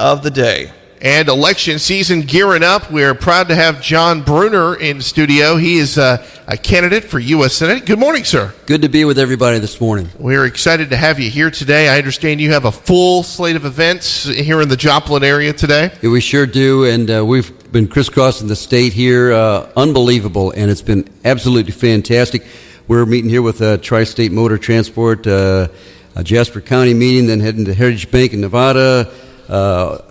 of the day. And election season gearing up. We're proud to have John Brunner in studio. He is a candidate for U.S. Senate. Good morning, sir. Good to be with everybody this morning. We're excited to have you here today. I understand you have a full slate of events here in the Joplin area today. Yeah, we sure do, and we've been crisscrossing the state here. Unbelievable, and it's been absolutely fantastic. We're meeting here with Tri-State Motor Transport, a Jasper County meeting, then heading to Heritage Bank in Nevada,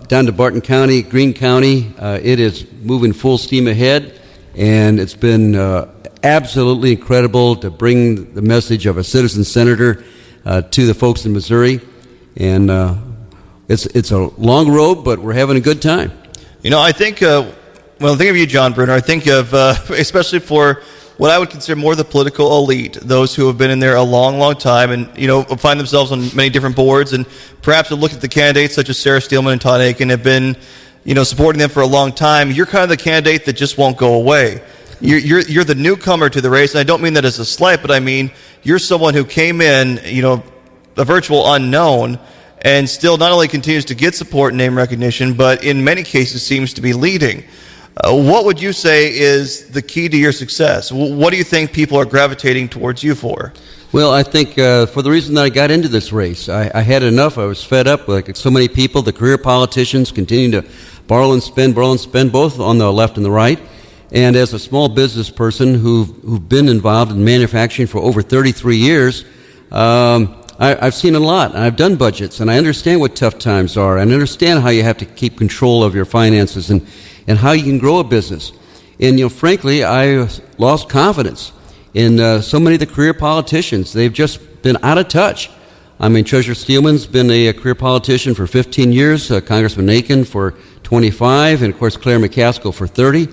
down to Barton County, Greene County. It is moving full steam ahead, and it's been absolutely incredible to bring the message of a citizen senator to the folks in Missouri. And it's a long road, but we're having a good time. You know, I think, when I think of you, John Brunner, I think of, especially for what I would consider more the political elite, those who have been in there a long, long time and, you know, find themselves on many different boards and perhaps have looked at the candidates such as Sarah Steelman and Todd Aiken have been, you know, supporting them for a long time. You're kind of the candidate that just won't go away. You're the newcomer to the race, and I don't mean that as a slight, but I mean you're someone who came in, you know, a virtual unknown, and still not only continues to get support and name recognition, but in many cases seems to be leading. What would you say is the key to your success? What do you think people are gravitating towards you for? Well, I think for the reason that I got into this race, I had enough. I was fed up with like so many people, the career politicians continue to borrow and spend, both on the left and the right. And as a small business person who've been involved in manufacturing for over 33 years, I've seen a lot. I've done budgets, and I understand what tough times are. And I understand how you have to keep control of your finances and how you can grow a business. And, you know, frankly, I lost confidence in so many of the career politicians. They've just been out of touch. I mean, Treasurer Steelman's been a career politician for 15 years, Congressman Aiken for 25, and, of course, Claire McCaskill for 30.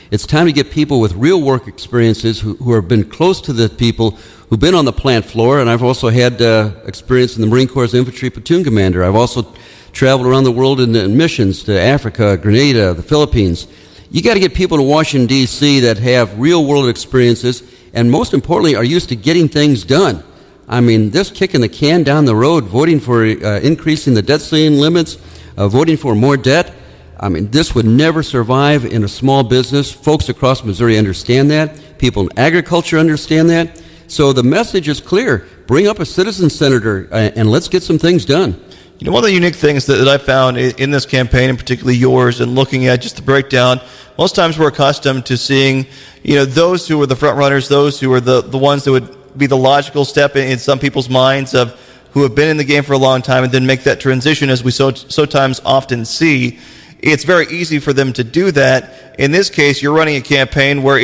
It's time to get people with real work experiences who have been close to the people who've been on the plant floor, and I've also had experience in the Marine Corps' infantry platoon commander. I've also traveled around the world in missions to Africa, Grenada, the Philippines. You got to get people to Washington, D.C. that have real-world experiences and, most importantly, are used to getting things done. I mean, this kicking the can down the road, voting for increasing the debt ceiling limits, voting for more debt, I mean, this would never survive in a small business. Folks across Missouri understand that. People in agriculture understand that. So the message is clear. Bring up a citizen senator and let's get some things done. You know, one of the unique things that I found in this campaign, and particularly yours, and looking at just the breakdown, most times we're accustomed to seeing, you know, those who are the front runners, those who are the ones that would be the logical step in some people's minds of who have been in the game for a long time and then make that transition, as we so times often see. It's very easy for them to do that. In this case, you're running a campaign where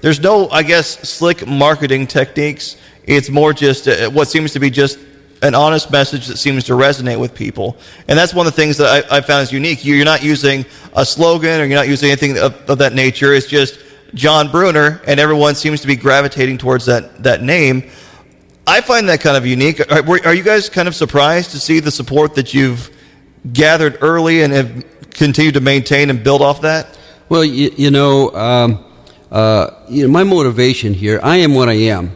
there's no, I guess, slick marketing techniques. It's more just what seems to be just an honest message that seems to resonate with people. And that's one of the things that I found is unique. You're not using a slogan or you're not using anything of that nature. It's just John Brunner, and everyone seems to be gravitating towards that name. I find that kind of unique. Are you guys kind of surprised to see the support that you've gathered early and have continued to maintain and build off that? Well, you know, my motivation here, I am what I am.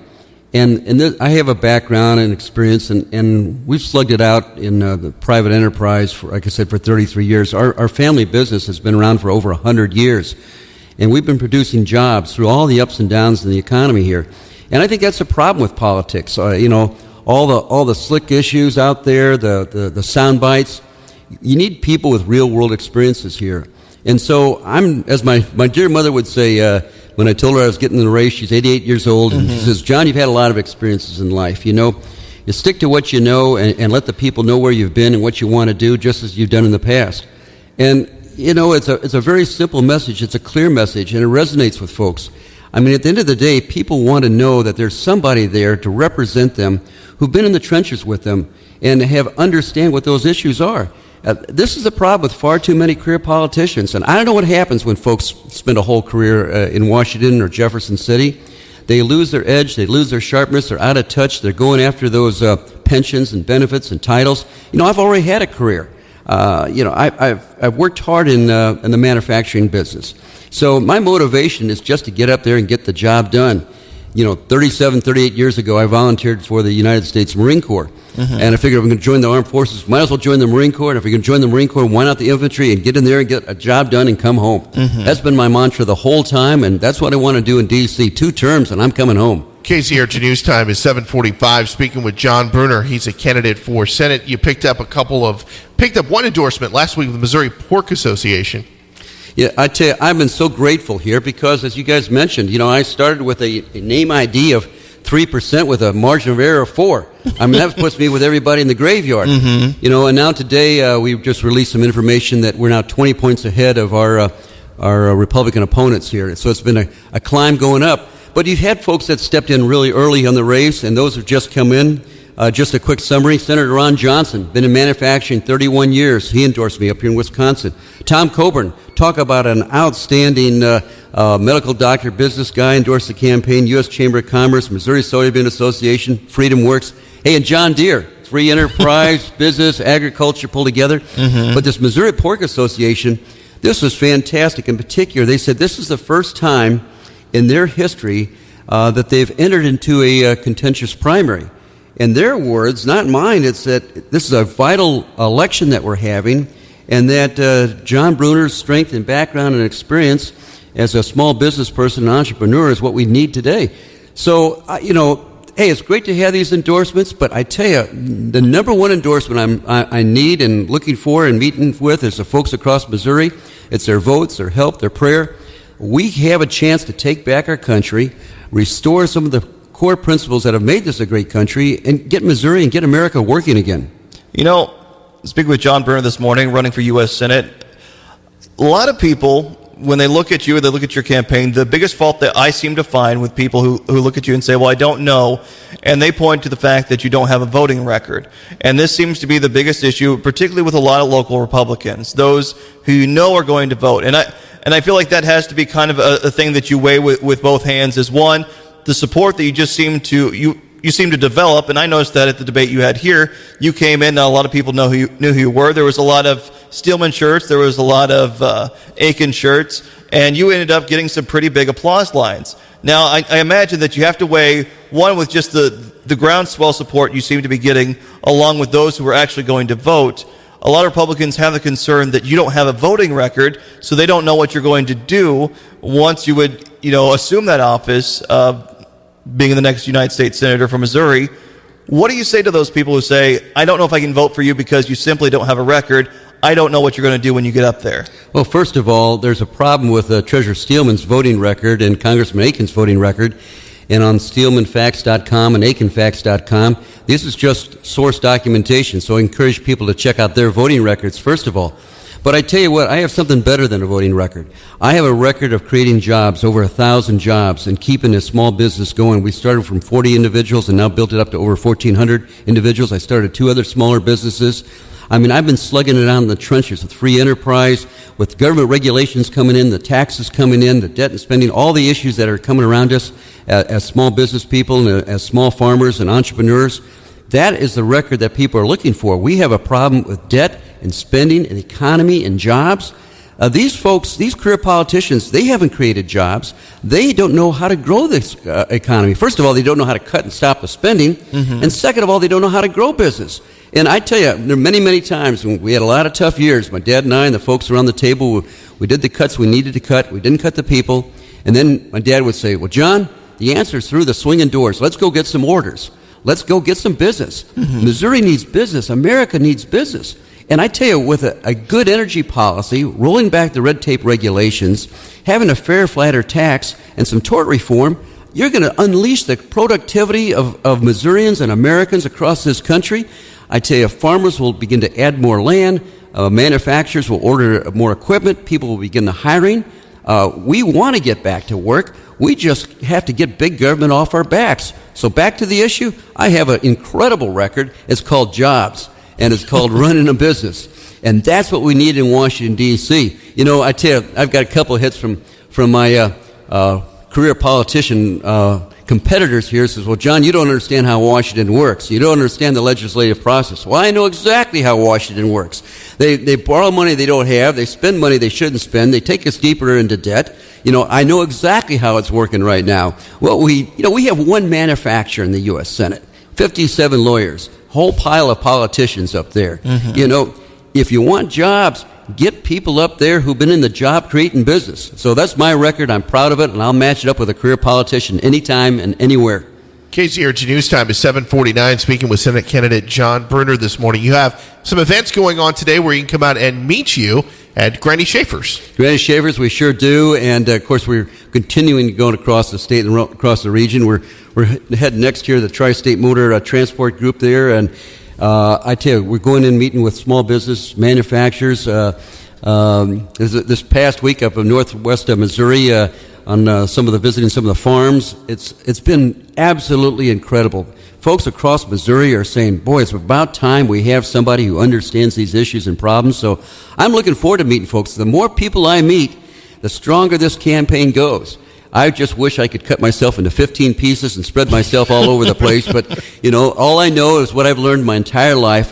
And I have a background and experience, and we've slugged it out in the private enterprise, for, like I said, for 33 years. Our family business has been around for over 100 years, and we've been producing jobs through all the ups and downs in the economy here. And I think that's a problem with politics. You know, all the slick issues out there, the sound bites. You need people with real-world experiences here. And so I'm, as my dear mother would say, when I told her I was getting in the race, she's 88 years old, and she says, John, you've had a lot of experiences in life. You know, you stick to what you know and let the people know where you've been and what you want to do, just as you've done in the past. And, you know, it's a very simple message. It's a clear message, and it resonates with folks. I mean, at the end of the day, people want to know that there's somebody there to represent them who've been in the trenches with them and understand what those issues are. This is a problem with far too many career politicians, and I don't know what happens when folks spend a whole career in Washington or Jefferson City. They lose their edge, they lose their sharpness, they're out of touch, they're going after those pensions and benefits and titles. You know, I've already had a career. You know, I've worked hard in the manufacturing business. So my motivation is just to get up there and get the job done. 37, 38 years ago, I volunteered for the United States Marine Corps. And I figured if I'm going to join the armed forces, might as well join the Marine Corps. And if you're going to join the Marine Corps, why not the infantry and get in there and get a job done and come home? That's been my mantra the whole time, and that's what I want to do in D.C. 2 terms, and I'm coming home. KZRG News Time is 7:45. Speaking with John Brunner, he's a candidate for Senate. You picked up one endorsement last week with the Missouri Pork Association. Yeah, I tell you, I've been so grateful here because, as you guys mentioned, I started with a name ID of 3% with a margin of error of 4. I mean, that puts me with everybody in the graveyard. And now today we've just released some information that we're now 20 points ahead of our Republican opponents here. So it's been a climb going up. But you've had folks that stepped in really early on the race, and those have just come in. Just a quick summary. Senator Ron Johnson, been in manufacturing 31 years. He endorsed me up here in Wisconsin. Tom Coburn, talk about an outstanding medical doctor, business guy, endorsed the campaign. U.S. Chamber of Commerce, Missouri Soybean Association, Freedom Works. Hey, and John Deere, free enterprise, business, agriculture pulled together. But this Missouri Pork Association, this was fantastic. In particular, they said this is the first time in their history that they've entered into a contentious primary. In their words, not mine, it's that this is a vital election that we're having, and that John Brunner's strength and background and experience as a small business person and entrepreneur is what we need today. So, hey, it's great to have these endorsements, but I tell you, the number one endorsement I need and looking for and meeting with is the folks across Missouri. It's their votes, their help, their prayer. We have a chance to take back our country, restore some of the core principles that have made this a great country, and get Missouri and get America working again. Speaking with John Brunner this morning, running for U.S. Senate, a lot of people, when they look at you, they look at your campaign, the biggest fault that I seem to find with people who look at you and say, well, I don't know, and they point to the fact that you don't have a voting record. And this seems to be the biggest issue, particularly with a lot of local Republicans, those who you know are going to vote. And I feel like that has to be kind of a thing that you weigh with both hands. Is one, the support that you just seem to develop, and I noticed that at the debate you had here, you came in, not a lot of people knew who you were. There was a lot of Steelman shirts, there was a lot of Aiken shirts, and you ended up getting some pretty big applause lines. Now, I imagine that you have to weigh, one, with just the groundswell support you seem to be getting, along with those who are actually going to vote. A lot of Republicans have the concern that you don't have a voting record, so they don't know what you're going to do once you would, assume that office, being the next United States Senator from Missouri. What do you say to those people who say, I don't know if I can vote for you because you simply don't have a record. I don't know what you're going to do when you get up there? Well, first of all, there's a problem with Treasurer Steelman's voting record and Congressman Aiken's voting record. And on SteelmanFacts.com and AikenFacts.com, this is just source documentation, so I encourage people to check out their voting records, first of all. But I tell you what, I have something better than a voting record. I have a record of creating jobs, over 1,000 jobs, and keeping a small business going. We started from 40 individuals and now built it up to over 1,400 individuals. I started 2 other smaller businesses. I mean, I've been slugging it out in the trenches with free enterprise, with government regulations coming in, the taxes coming in, the debt and spending, all the issues that are coming around us as small business people and as small farmers and entrepreneurs. That is the record that people are looking for. We have a problem with debt and spending and economy and jobs. These folks, these career politicians, they haven't created jobs. They don't know how to grow this economy. First of all, they don't know how to cut and stop the spending. And second of all, they don't know how to grow business. And I tell you, there are many, many times when we had a lot of tough years. My dad and I and the folks around the table, we did the cuts we needed to cut. We didn't cut the people. And then my dad would say, well, John, the answer is through the swinging doors. Let's go get some orders. Let's go get some business. Missouri needs business. America needs business. And I tell you, with a good energy policy, rolling back the red tape regulations, having a fair, flatter tax, and some tort reform, you're going to unleash the productivity of Missourians and Americans across this country. I tell you, farmers will begin to add more land. Manufacturers will order more equipment. People will begin the hiring. We want to get back to work. We just have to get big government off our backs. So back to the issue, I have an incredible record. It's called jobs, and it's called running a business. And that's what we need in Washington, D.C. I tell you, I've got a couple of hits from my career politician competitors here says, well, John, you don't understand how Washington works. You don't understand the legislative process. Well, I know exactly how Washington works. They borrow money they don't have. They spend money they shouldn't spend. They take us deeper into debt. I know exactly how it's working right now. Well, we have one manufacturer in the U.S. Senate, 57 lawyers, whole pile of politicians up there. Mm-hmm. If you want jobs, get people up there who've been in the job-creating business. So that's my record. I'm proud of it, and I'll match it up with a career politician anytime and anywhere. KZRG News Time is 7:49. Speaking with Senate candidate John Brunner this morning. You have some events going on today where you can come out and meet you at Granny Schaefer's. Granny Schaefer's, we sure do. And, of course, we're continuing to go across the state and across the region. We're heading next year to the Tri-State Motor Transport Group there. And I tell you, we're going in meeting with small business manufacturers. This past week up in northwest of Missouri, on visiting some of the farms, it's been absolutely incredible. Folks across Missouri are saying, boy, it's about time we have somebody who understands these issues and problems. So I'm looking forward to meeting folks. The more people I meet, the stronger this campaign goes. I just wish I could cut myself into 15 pieces and spread myself all over the place. But, all I know is what I've learned my entire life.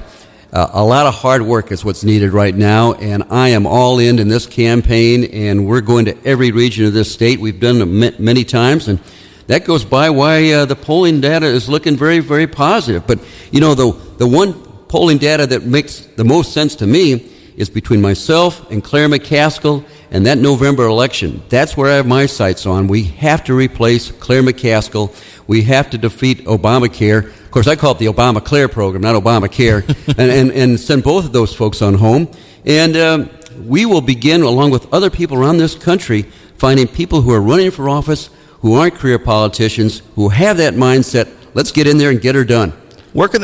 A lot of hard work is what's needed right now, and I am all in this campaign, and we're going to every region of this state. We've done it many times, and that goes by why the polling data is looking very, very positive. But, the one polling data that makes the most sense to me is between myself and Claire McCaskill and that November election. That's where I have my sights on. We have to replace Claire McCaskill. We have to defeat Obamacare. Of course, I call it the Obamacare program, not Obamacare, and send both of those folks on home. And we will begin, along with other people around this country, finding people who are running for office, who aren't career politicians, who have that mindset. Let's get in there and get her done. Where can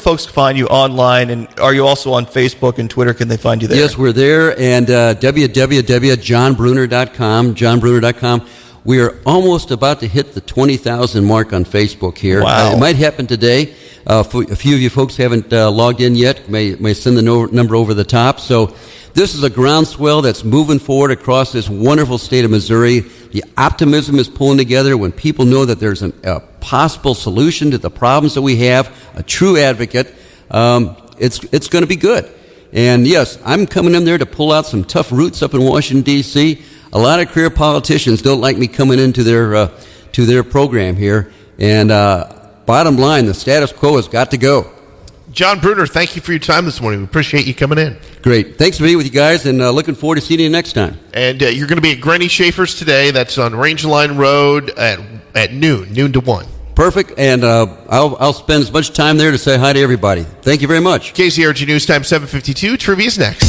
folks find you online, and are you also on Facebook and Twitter? Can they find you there? Yes, we're there, and www.johnbrunner.com, johnbrunner.com. We are almost about to hit the 20,000 mark on Facebook here. Wow. It might happen today. A few of you folks haven't logged in yet. May send the number over the top. So this is a groundswell that's moving forward across this wonderful state of Missouri. The optimism is pulling together when people know that there's a possible solution to the problems that we have, a true advocate. It's going to be good. And yes, I'm coming in there to pull out some tough roots up in Washington, D.C. A lot of career politicians don't like me coming into their program here. And bottom line, the status quo has got to go. John Brunner, thank you for your time this morning. We appreciate you coming in. Great. Thanks for being with you guys, and looking forward to seeing you next time. And you're going to be at Granny Schaefer's today. That's on Range Line Road at noon to 1. Perfect, and I'll spend as much time there to say hi to everybody. Thank you very much. KZRG News Time 7:52. Trivia's next.